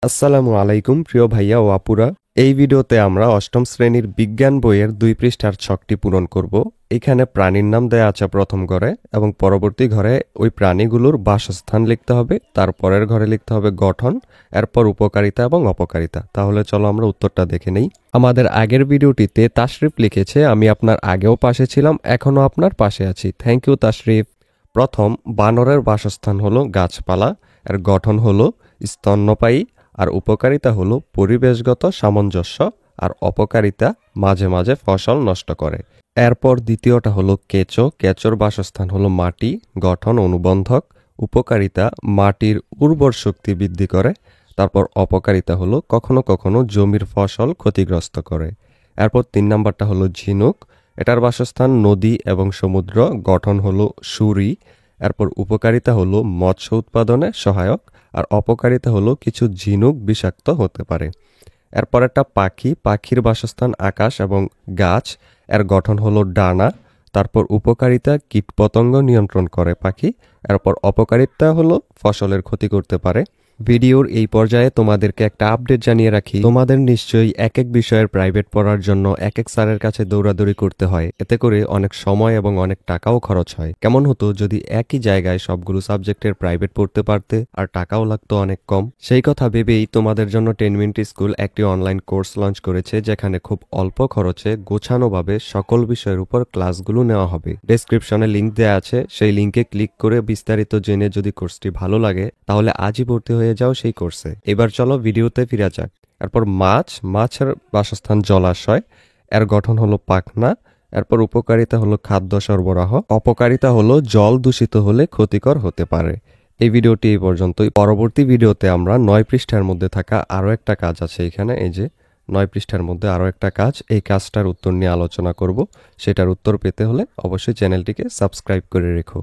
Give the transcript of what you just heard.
আসসালামু আলাইকুম প্রিয় ভাইয়া ও আপুরা। এই ভিডিওতে আমরা অষ্টম শ্রেণীর বিজ্ঞান বইয়ের 2 পৃষ্ঠার ছকটি পূরণ করব। এখানে প্রাণীর নাম দেয়া আছে প্রথম ঘরে এবং পরবর্তী ঘরে ওই প্রাণীগুলোর বাসস্থান লিখতে হবে, তারপরের ঘরে লিখতে হবে গঠন, এরপর উপকারিতা এবং অপকারিতা। তাহলে চলো আমরা উত্তরটা দেখে নেই। আমাদের আগের ভিডিওটিতে তাশরিফ লিখেছে, আমি আপনার আগেও পাশে ছিলাম, এখনও আপনার পাশে আছি। Thank you Tashrif. প্রথম, বানরের বাসস্থান হলো গাছপালা, এর গঠন হলো স্তন্যপায়ী, আর উপকারিতা হলো পরিবেশগত সামঞ্জস্য, আর অপকারিতা মাঝে মাঝে ফসল নষ্ট করে। এরপর দ্বিতীয়টা হলো কেঁচো। কেঁচোর বাসস্থান হলো মাটি, গঠন অনুবন্ধক, উপকারিতা মাটির উর্বর শক্তি বৃদ্ধি করে। তারপর অপকারিতা হলো কখনো কখনো জমির ফসল ক্ষতিগ্রস্ত করে। এরপর 3 নাম্বারটা হলো ঝিনুক। এটার বাসস্থান নদী এবং সমুদ্র, গঠন হলো সুরি। এরপর উপকারিতা হলো মৎস্য উৎপাদনে সহায়ক, আর অপকারিতা হলো কিছু ঝিনুক বিষাক্ত হতে পারে। এরপর একটা পাখি। পাখির বাসস্থান আকাশ এবং গাছ, এর গঠন হলো ডানা। তারপর উপকারিতা কীটপতঙ্গ নিয়ন্ত্রণ করে পাখি। এরপর অপকারিতা হলো ফসলের ক্ষতি করতে পারে। ভিডিওর এই পর্যায়ে তোমাদেরকে একটা আপডেট জানিয়ে রাখি, তোমাদের নিশ্চয়ই এক এক বিষয়ের প্রাইভেট পড়ার জন্য এক এক স্যারের কাছে দৌড়াদৌড়ি করতে হয়। এতে করে অনেক সময় এবং অনেক টাকাও খরচ হয়। কেমন হতো যদি একই জায়গায় সবগুলো সাবজেক্টের প্রাইভেট পড়তে পারতে, আর টাকাও লাগতো অনেক কম। সেই কথা ভেবেই তোমাদের জন্য 10 মিনিট স্কুল একটি অনলাইন কোর্স লঞ্চ করেছে, যেখানে খুব অল্প খরচে গোছানোভাবে সকল বিষয়ের উপর ক্লাসগুলো নেওয়া হবে। ডেসক্রিপশনে লিংক দেওয়া আছে, সেই লিংকে ক্লিক করে বিস্তারিত জেনে যদি কোর্সটি ভালো লাগে তাহলে আজই ভর্তি হয়ে যাও সেই কোর্সে। এবার চলো ভিডিওতে ফিরে যাক। এরপর মাছের বাসস্থান জলাশয়, এর গঠন হলো পাখনা। এরপর উপকারিতা হলো খাদ্য সরবরাহ, অপকারিতা হলো জল দূষিত হলে ক্ষতিকর হতে পারে। এই ভিডিওটি এই পর্যন্তই। পরবর্তী ভিডিওতে আমরা 9 পৃষ্ঠার মধ্যে থাকা আরও একটা কাজ আছে, এখানে এই যে 9 পৃষ্ঠার মধ্যে আরও একটা কাজ, এই কাজটার উত্তর নিয়ে আলোচনা করব। সেটার উত্তর পেতে হলে অবশ্যই চ্যানেলটিকে সাবস্ক্রাইব করে রেখো।